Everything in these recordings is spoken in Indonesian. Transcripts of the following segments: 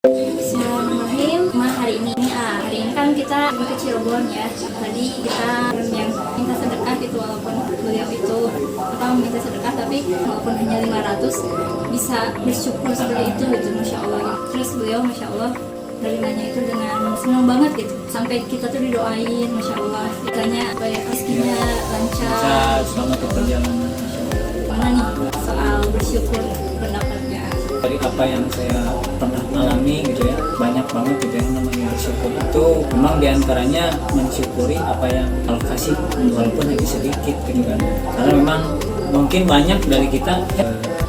Bismillahirrahmanirrahim. Hari ini kan kita ke Cirebon ya. Tadi kita yang minta sedekah gitu, walaupun beliau itu minta sedekah tapi walaupun hanya 500 bisa bersyukur seperti itu gitu, masya Allah. Terus beliau masya Allah nerimanya itu dengan senang banget gitu, sampai kita tuh didoain masya Allah, ditanya kayak rezekinya lancar, selamat perjalanan. Mana nih soal bersyukur pendapatnya? Dari apa yang saya pernah alami gitu ya, banyak banget gitu yang namanya bersyukur itu memang diantaranya mensyukuri apa yang Allah kasih walaupun hanya sedikit gitu kan, karena memang mungkin banyak dari kita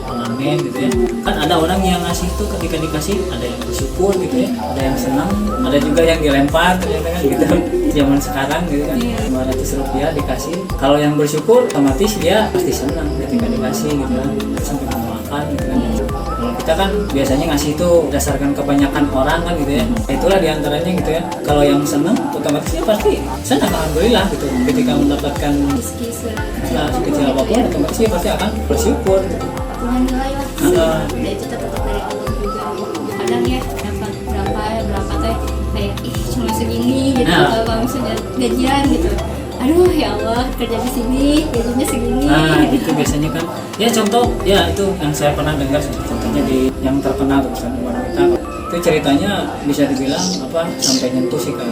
pengamen gitu ya, kan ada orang yang ngasih tuh ketika dikasih ada yang bersyukur gitu ya, ada yang senang, ada juga yang dilempar ternyata kan gitu zaman sekarang gitu kan, 500 rupiah dikasih, kalau yang bersyukur otomatis dia pasti senang ketika dikasih gitu kan, sampai mendoakan gitu kan. Kalau kita kan biasanya ngasih itu berdasarkan kebanyakan orang kan gitu ya, itulah diantaranya gitu ya, kalau yang senang otomatis dia pasti senang, alhamdulillah gitu, ketika mendapatkan sekecil apapun otomatis dia pasti akan bersyukur. Tuhan nilai lah, dan itu tetap dari Allah juga. Kadang ya dapat berapa teh kayak cuma segini gitu, kalau misalnya gajian gitu, aduh ya Allah kerja di sini gajinya segini. Itu biasanya kan ya, contoh ya itu yang saya pernah dengar contohnya di yang terkenal tulisan wanita itu, ceritanya bisa dibilang sampai nyentuh sih ke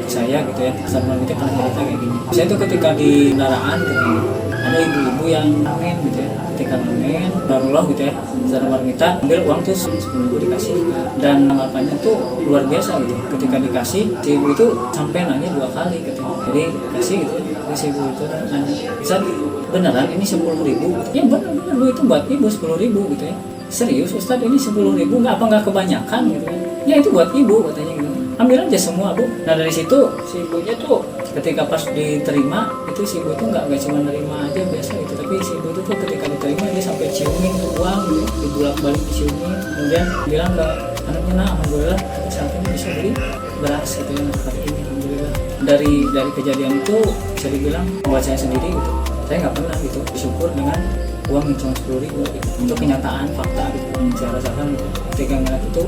saya gitu ya. Pesan wanita pernah cerita kayak gini, saya itu ketika di kendaraan gitu, ada ibu-ibu yang ngamen gitu ya, ketika ngamen barulah gitu ya, pesan wanita ambil uang tuh 10.000 dikasih, dan tanggapannya tuh luar biasa gitu. Ketika dikasih si ibu itu sampai nanya 2 kali gitu, jadi kasih gitu ya, si ibu itu nanya, bisa beneran ini 10.000? Ya bener Bu, itu buat ibu 10.000 gitu ya. Serius Ustadz, ini 10.000 nggak kebanyakan gitu ya? Ya itu buat ibu katanya gitu. Ambil aja semua Bu. Nah dari situ si ibunya tuh ketika pas diterima itu, si ibu tuh nggak cuma nerima aja biasa gitu, tapi si ibu tuh ketika diterima dia sampai ciumin tuh uang gitu, dibulak-balik diciumin, kemudian bilang ke anaknya, nah alhamdulillah saat ini bisa beli beras gitu ya hari ini, alhamdulillah. Dari kejadian itu bisa dibilang buat saya sendiri gitu, saya nggak pernah gitu bersyukur dengan uang yang cuma 10.000 gitu. Untuk kenyataan fakta gitu yang saya rasakan gitu, ketika ngeliat itu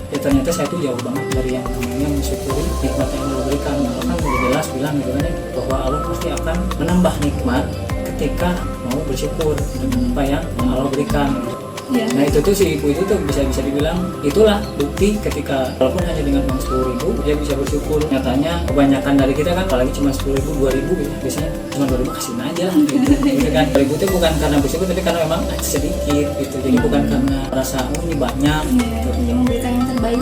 ya ternyata saya tuh jauh banget dari yang namanya mensyukuri nikmat yang Allah berikan. Allah kan udah jelas bilang gitu kan ya, bahwa Allah pasti akan menambah nikmat ketika mau bersyukur dengan apa yang Allah berikan gitu. Nah itu tuh si ibu itu tuh bisa dibilang itulah bukti ketika walaupun hanya dengan uang 10.000 dia bisa bersyukur. Nyatanya kebanyakan dari kita kan apalagi cuma 10.000, 2.000 gitu, biasanya cuma 2.000 kasihin aja gitu kan. 2.000 itu bukan karena bersyukur tapi karena memang sedikit gitu, jadi bukan karena rasa ini banyak gitu. Memberikan yang terbaik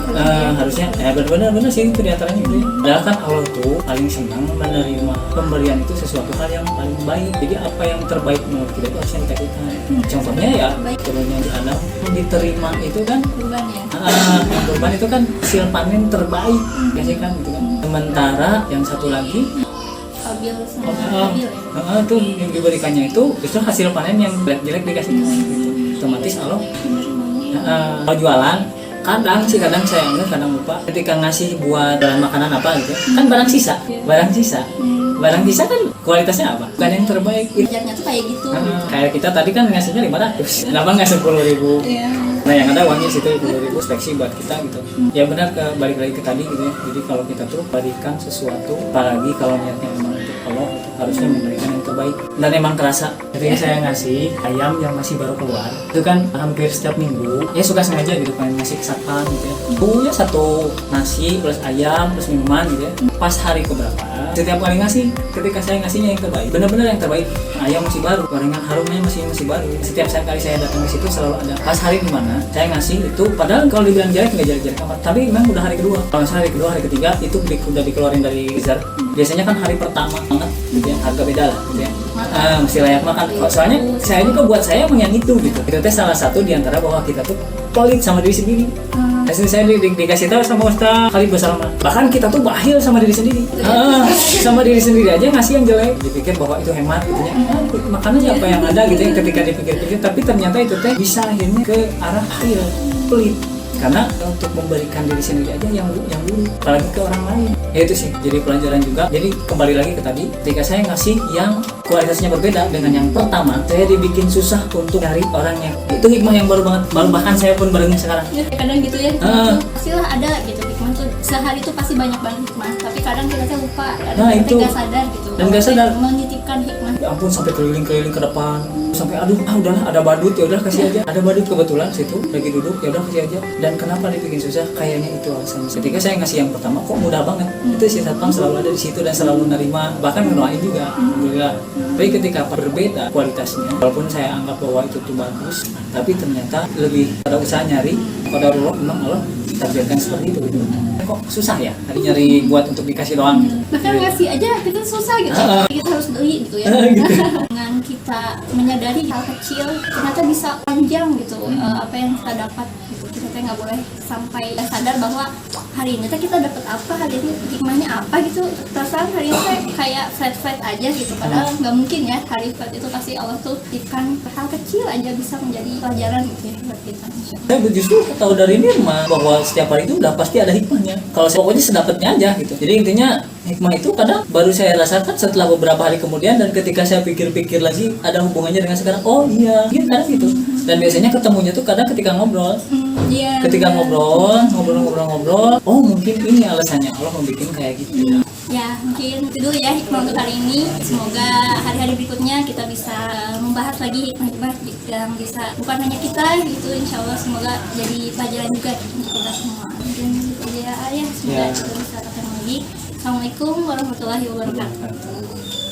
harusnya ya benar-benar sih itu diantaranya gitu ya. Padahal kan Allah tuh paling senang menerima pemberian itu sesuatu hal yang paling baik, jadi apa yang terbaik menurut kita itu harusnya dikasihkan. Contohnya ya turunnya di Adam diterima itu kan kurban ya, kurban itu kan hasil panen terbaik biasanya kan gitu kan. Sementara yang satu lagi Habil sama Habil ya, tuh yang diberikannya itu justru hasil panen yang jelek-jelek dikasih gitu. Otomatis Allah kalau jualan kadang saya ingat kadang lupa ketika ngasih buat makanan apa gitu kan, barang sisa kan kualitasnya apa, bukan yang terbaik gitu. Kerjanya tuh kayak gitu. Kayak kita tadi kan ngasihnya 500, kenapa nggak 10.000? Nah yang ada uangnya situ 10.000 speksi buat kita gitu. Ya benar, balik lagi ke tadi gitu ya. Jadi kalau kita tuh berikan sesuatu, apalagi kalau niatnya memang untuk Allah, itu harusnya memberikan yang terbaik. Dan emang kerasa ketika saya ngasih ayam yang masih baru keluar, itu kan hampir setiap minggu ya suka sengaja gitu pengen ngasih ke satpam gitu ya. Ya satu nasi plus ayam plus minuman gitu ya. Pas hari keberapa setiap kali ngasih, ketika saya ngasihnya yang terbaik, benar-benar yang terbaik, ayam masih baru, gorengan harumnya masih baru. Setiap kali saya datang ke situ selalu ada. Pas hari dimana saya ngasih itu, padahal kalau dibilang jelek nggak jelek amat, tapi memang udah hari kedua. Kalau misalnya hari kedua, hari ketiga itu udah dikeluarin dari freezer. Biasanya kan hari pertama banget gitu ya, harga beda lah gitu ya. Mesti layak makan. Soalnya saya ini kok buat saya emang yang itu gitu. Itu teh salah satu diantara bahwa kita tuh pelit sama diri sendiri. Hasil saya dikasih tahu sama Ustaz Khalid Basalamah, bahkan kita tuh bakhil sama diri sendiri. Sama diri sendiri aja ngasih yang jelek, dipikir bahwa itu hemat gitu ya. Makan aja apa yang ada gitu ya, ketika dipikir-pikir, tapi ternyata itu teh bisa akhirnya ke arah pelit. Karena untuk memberikan diri sendiri aja yang buruk, apalagi ke orang lain. Ya itu sih jadi pelajaran juga. Jadi kembali lagi ke tadi, ketika saya ngasih yang kualitasnya berbeda dengan yang pertama, saya dibikin susah untuk cari orangnya. Itu hikmah yang baru banget, baru bahkan saya pun barunya sekarang. Ya, kadang gitu ya, hikmah tuh pastilah ada gitu. Hikmah tuh sehari tuh pasti banyak banget hikmah, tapi kadang kita tuh lupa, kadang Nah, kita itu. nggak sadar gitu. Dan nggak sadar. Menitipkan hikmah. Ya ampun, sampai keliling-keliling ke depan, sampai aduh udahlah ada badut, ya udah kasih aja. Ada badut kebetulan situ lagi duduk, ya udah kasih aja. Dan kenapa dibikin susah? Kayaknya itu alasannya. Ketika saya ngasih yang pertama kok mudah banget, itu si satpam selalu ada di situ dan selalu nerima, bahkan ngedoain juga, alhamdulillah. Tapi ketika berbeda kualitasnya, walaupun saya anggap bahwa itu tuh bagus, tapi ternyata lebih pada usaha nyari pada Allah, memang Allah takdirkan seperti itu gitu. Kok susah ya hari nyari buat untuk dikasih doang gitu. Bahkan ngasih aja kita susah gitu. Kita harus beli gitu ya. Gitu. Dengan kita menyadari hal kecil ternyata bisa panjang gitu apa yang kita dapat gitu. Kita teh nggak boleh sampai sadar bahwa hari ini teh kita dapat apa, hari ini hikmahnya apa gitu. Perasaan hari ini teh kayak flat aja gitu. Padahal nggak mungkin ya, hari flat itu pasti Allah tuh titipkan hal kecil aja bisa menjadi pelajaran gitu ya buat kita. Saya justru tahu dari Nirma bahwa setiap hari itu udah pasti ada hikmahnya. Kalau saya pokoknya sedapatnya aja gitu. Jadi intinya hikmah itu kadang baru saya rasakan setelah beberapa hari kemudian, dan ketika saya pikir-pikir lagi ada hubungannya dengan sekarang. Oh iya, kadang gitu. Dan biasanya ketemunya tuh kadang ketika ngobrol. Iya. Ketika ngobrol, oh mungkin ini alasannya Allah membuat kayak gitu. Ya, mungkin itu dulu ya hikmah untuk hari ini. Semoga hari-hari berikutnya kita bisa membahas lagi hikmah-hikmah yang bisa bukan hanya kita gitu. Insya Allah semoga jadi pelajaran juga untuk kita semua. Mungkin itu aja ya, semoga kita bisa ketemu lagi. Assalamualaikum warahmatullahi wabarakatuh.